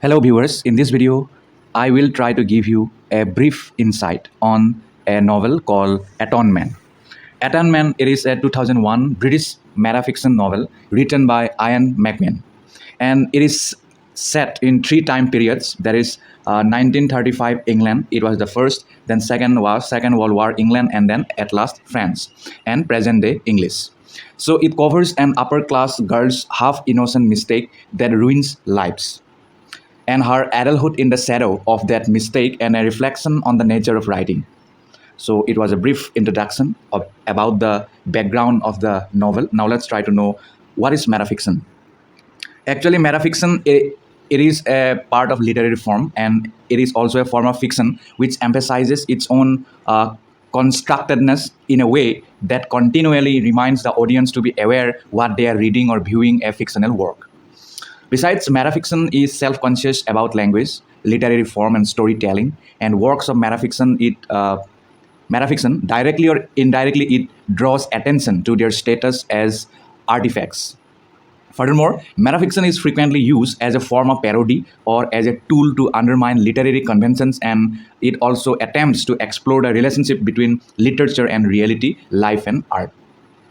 Hello viewers, in this video I will try to give you a brief insight on a novel called Atonement. Atonement, it is a 2001 British metafiction novel written by Ian McEwan, and it is set in three time periods. That is 1935 England, it was the first, then Second World War England, and then at last France, and present day English. So it covers an upper class girl's half innocent mistake that ruins lives, and her adulthood in the shadow of that mistake, and a reflection on the nature of writing. So it was a brief introduction about the background of the novel. Now let's try to know what is metafiction. Actually, metafiction, it is a part of literary form, and it is also a form of fiction which emphasizes its own constructedness in a way that continually reminds the audience to be aware what they are reading or viewing a fictional work. Besides, metafiction is self-conscious about language, literary form, and storytelling. And works of metafiction, directly or indirectly, it draws attention to their status as artifacts. Furthermore, metafiction is frequently used as a form of parody or as a tool to undermine literary conventions, and it also attempts to explore the relationship between literature and reality, life, and art.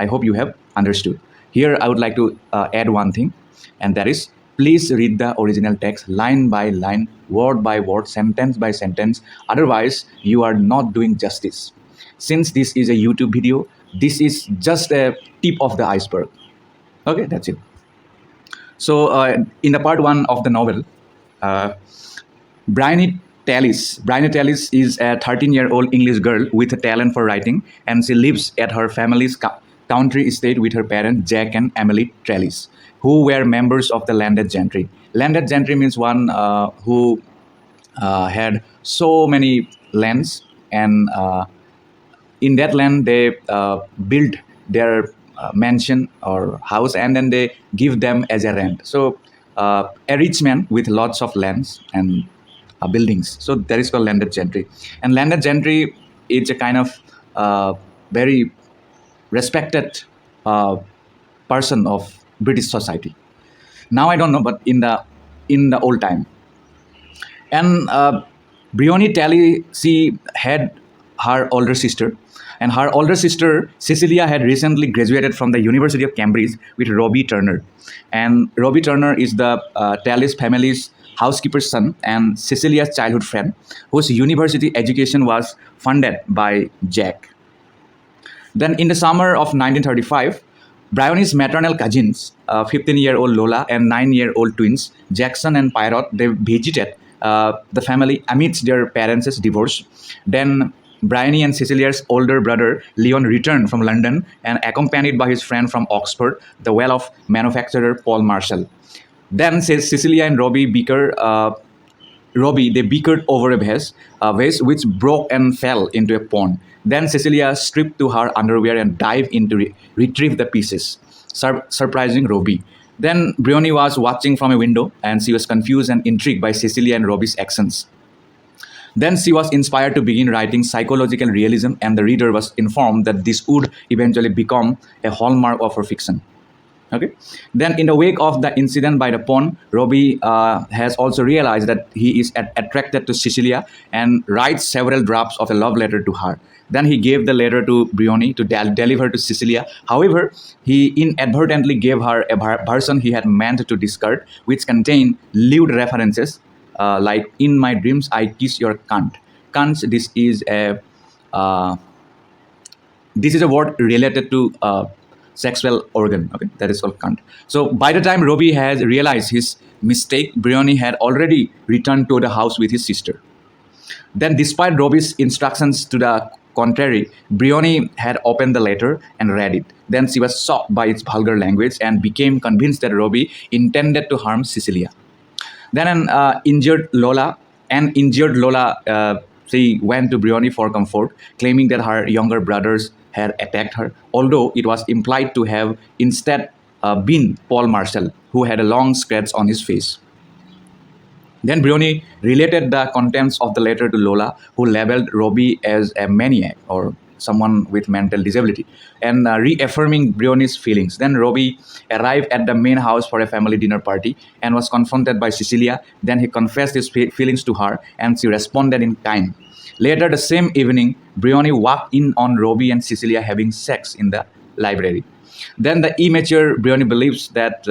I hope you have understood. Here, I would like to add one thing, and that is, please read the original text line by line, word by word, sentence by sentence. Otherwise, you are not doing justice. Since this is a YouTube video, this is just a tip of the iceberg. Okay, that's it. So, in the part one of the novel, Bryony Tallis is a 13-year-old English girl with a talent for writing, and she lives at her family's country estate with her parents, Jack and Emily Tallis, who were members of the landed gentry. Landed gentry means one who had so many lands, and in that land they build their mansion or house, and then they give them as a rent. So a rich man with lots of lands and buildings. So that is called landed gentry. And landed gentry is a kind of very respected person of British society. Now I don't know, but in the old time. And Bryony Talley, she had her older sister, and her older sister Cecilia had recently graduated from the University of Cambridge with Robbie Turner. And Robbie Turner is the Tallis family's housekeeper's son and Cecilia's childhood friend, whose university education was funded by Jack. Then in the summer of 1935, Bryony's maternal cousins, 15-year-old Lola and 9-year-old twins, Jackson and Pirate, they visited the family amidst their parents' divorce. Then Bryony and Cecilia's older brother Leon returned from London and accompanied by his friend from Oxford, the well-off manufacturer Paul Marshall. Then Cecilia and Robbie they bickered over a vase which broke and fell into a pond. Then Cecilia stripped to her underwear and dived in to retrieve the pieces, surprising Robbie. Then Bryony was watching from a window, and she was confused and intrigued by Cecilia and Robbie's actions. Then she was inspired to begin writing psychological realism, and the reader was informed that this would eventually become a hallmark of her fiction. Okay. Then in the wake of the incident by the pond, Robbie has also realized that he is attracted to Cecilia and writes several drafts of a love letter to her. Then he gave the letter to Bryony to deliver to Cecilia. However, he inadvertently gave her a version he had meant to discard, which contained lewd references like "In my dreams I kiss your cunt." Cunt. This is a word related to sexual organ. Okay, that is called cunt. So by the time Robbie has realized his mistake, Bryony had already returned to the house with his sister. Then, despite Robbie's instructions to the contrary, Bryony had opened the letter and read it. Then she was shocked by its vulgar language and became convinced that Robbie intended to harm Cecilia. Then an injured Lola, she went to Bryony for comfort, claiming that her younger brothers had attacked her, although it was implied to have instead been Paul Marshall, who had a long scratch on his face. Then Bryony related the contents of the letter to Lola, who labeled Robbie as a maniac or someone with mental disability, and reaffirming Brioni's feelings. Then Robbie arrived at the main house for a family dinner party and was confronted by Cecilia. Then he confessed his feelings to her, and she responded in kind. Later the same evening, Brioni walked in on Robbie and Cecilia having sex in the library. Then the immature Brioni believes that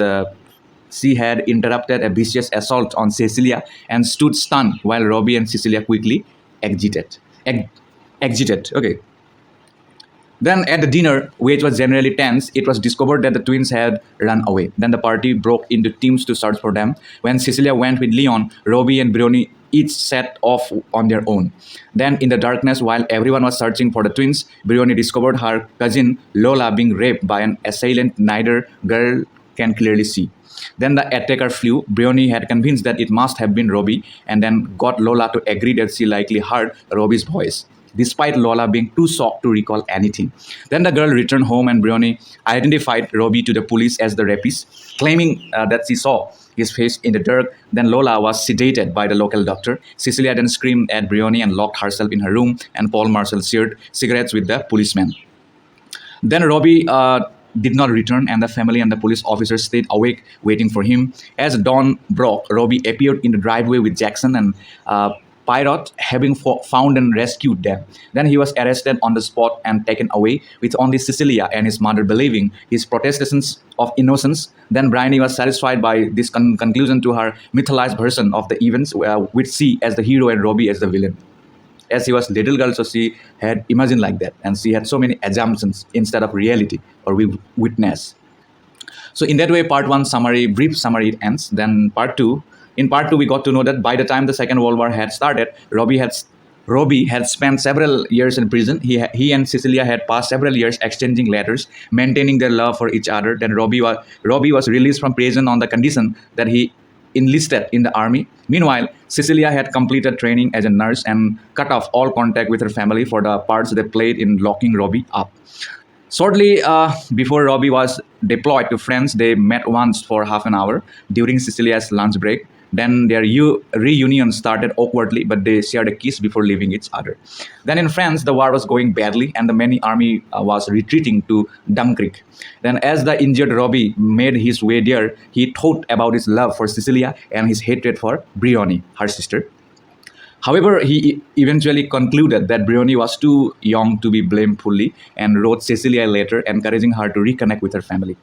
she had interrupted a vicious assault on Cecilia and stood stunned while Robbie and Cecilia quickly exited. Exited. Okay. Then at the dinner, which was generally tense, it was discovered that the twins had run away. Then the party broke into teams to search for them. When Cecilia went with Leon, Robbie and Brioni each set off on their own. Then in the darkness, while everyone was searching for the twins, Brioni discovered her cousin Lola being raped by an assailant neither girl can clearly see. Then the attacker flew. Brioni had convinced that it must have been Robbie and then got Lola to agree that she likely heard Robbie's voice, despite Lola being too shocked to recall anything. Then the girl returned home and Brioni identified Robbie to the police as the rapist, claiming that she saw his face in the dark. Then Lola was sedated by the local doctor. Cecilia then screamed at Brioni and locked herself in her room, and Paul Marshall shared cigarettes with the policeman. Then Robbie did not return, and the family and the police officers stayed awake waiting for him. As dawn broke, Robbie appeared in the driveway with Jackson and Pirate, having found and rescued them. Then he was arrested on the spot and taken away, with only Cecilia and his mother believing his protestations of innocence. Then Bryony was satisfied by this conclusion to her mythologized version of the events, with she as the hero and Robbie as the villain. As she was little girl, so she had imagined like that, and she had so many assumptions instead of reality or witness. So in that way, part one summary, brief summary, it ends. Then in part two, we got to know that by the time the Second World War had started, Robbie had spent several years in prison. He and Cecilia had passed several years exchanging letters, maintaining their love for each other. Then Robbie was released from prison on the condition that he enlisted in the army. Meanwhile, Cecilia had completed training as a nurse and cut off all contact with her family for the parts they played in locking Robbie up. Shortly before Robbie was deployed to France, they met once for half an hour during Cecilia's lunch break. Then their reunion started awkwardly, but they shared a kiss before leaving each other. Then in France, the war was going badly, and the main army was retreating to Dunkirk. Then as the injured Robbie made his way there, he thought about his love for Cecilia and his hatred for Brioni, her sister. However, he eventually concluded that Brioni was too young to be blamed fully and wrote Cecilia a letter encouraging her to reconnect with her family.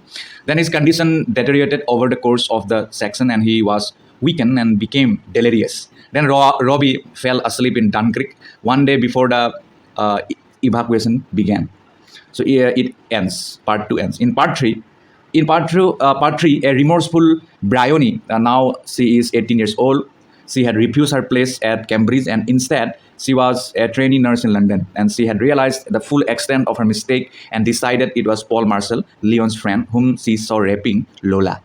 Then his condition deteriorated over the course of the season, and he was weakened and became delirious. Then Robbie fell asleep in Dunkirk one day before the evacuation began. So it ends. Part two ends. In part three, a remorseful Brioni, now she is 18 years old. She had refused her place at Cambridge, and instead she was a trainee nurse in London. And she had realized the full extent of her mistake and decided it was Paul Marshall, Leon's friend, whom she saw raping Lola.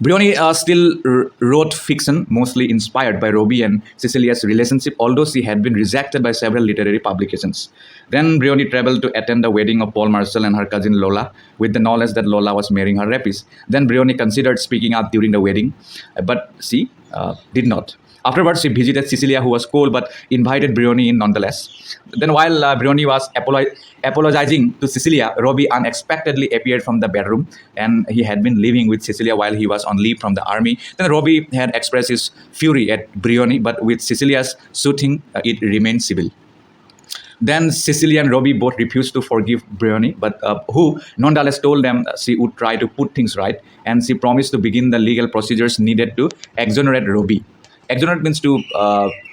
Brioni still wrote fiction, mostly inspired by Robbie and Cecilia's relationship, although she had been rejected by several literary publications. Then Brioni traveled to attend the wedding of Paul Marshall and her cousin Lola, with the knowledge that Lola was marrying her rapist. Then Brioni considered speaking up during the wedding, but she did not. Afterwards, she visited Cecilia, who was cold, but invited Brioni in nonetheless. Then while Brioni was apologizing to Cecilia, Robbie unexpectedly appeared from the bedroom, and he had been living with Cecilia while he was on leave from the army. Then Robbie had expressed his fury at Brioni, but with Cecilia's soothing, it remained civil. Then Cecilia and Robbie both refused to forgive Brioni, but who nonetheless told them she would try to put things right, and she promised to begin the legal procedures needed to exonerate Robbie. Exonerate means to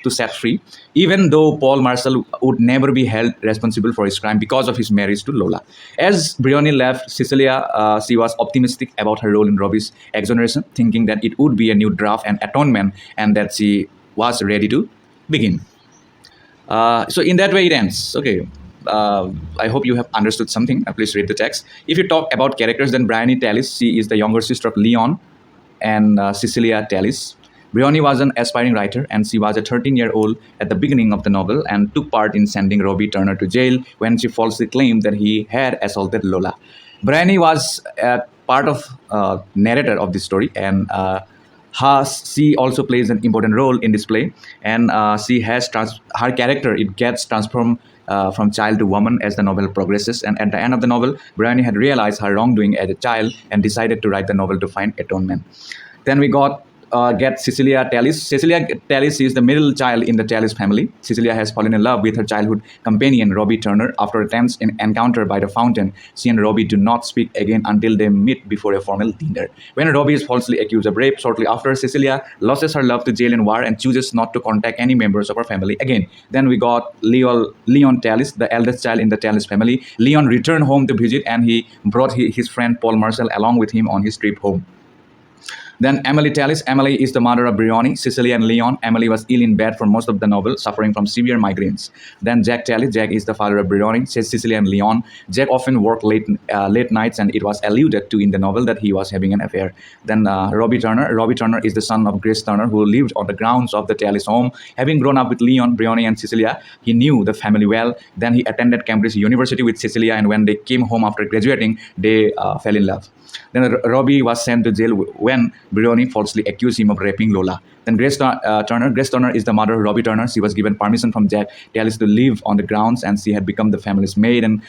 set free, even though Paul Marshall would never be held responsible for his crime because of his marriage to Lola. As Brioni left Cecilia, she was optimistic about her role in Robbie's exoneration, thinking that it would be a new draft and atonement, and that she was ready to begin. So in that way it ends. Okay. I hope you have understood something. Please read the text. If you talk about characters, then Bryony Tallis, she is the younger sister of Leon and Cecilia Tallis. Brioni was an aspiring writer, and she was a 13-year-old at the beginning of the novel and took part in sending Robbie Turner to jail when she falsely claimed that he had assaulted Lola. Brioni was a part of narrator of this story, and she also plays an important role in this play, and she has her character, it gets transformed from child to woman as the novel progresses. And at the end of the novel, Bryony had realized her wrongdoing as a child and decided to write the novel to find atonement. Then we get Cecilia Tallis. Cecilia Tallis is the middle child in the Tallis family. Cecilia has fallen in love with her childhood companion Robbie Turner. After a tense encounter by the fountain, she and Robbie do not speak again until they meet before a formal dinner. When Robbie is falsely accused of rape, shortly after, Cecilia loses her love to jail and war and chooses not to contact any members of her family again. Then we got Leon Tallis, the eldest child in the Tallis family. Leon returned home to visit, and he brought his friend Paul Marshall along with him on his trip home. Then Emily Tallis. Emily is the mother of Bryony, Cecilia, and Leon. Emily was ill in bed for most of the novel, suffering from severe migraines. Then Jack Tallis. Jack is the father of Bryony, Cecilia, and Leon. Jack often worked late nights, and it was alluded to in the novel that he was having an affair. Then Robbie Turner. Robbie Turner is the son of Grace Turner, who lived on the grounds of the Tallis home. Having grown up with Leon, Bryony, and Cecilia, he knew the family well. Then he attended Cambridge University with Cecilia, and when they came home after graduating, they fell in love. Then Robbie was sent to jail when Bryony falsely accused him of raping Lola. Then Grace Turner. Grace Turner is the mother of Robbie Turner. She was given permission from Jack Tallis to live on the grounds, and she had become the family's maid and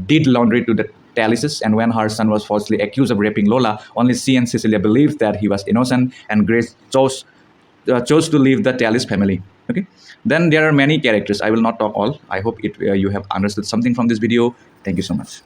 did laundry to the Tallises. And when her son was falsely accused of raping Lola, only she and Cecilia believed that he was innocent, and Grace chose to leave the Tallis family. Okay. Then there are many characters. I will not talk all. I hope you have understood something from this video. Thank you so much.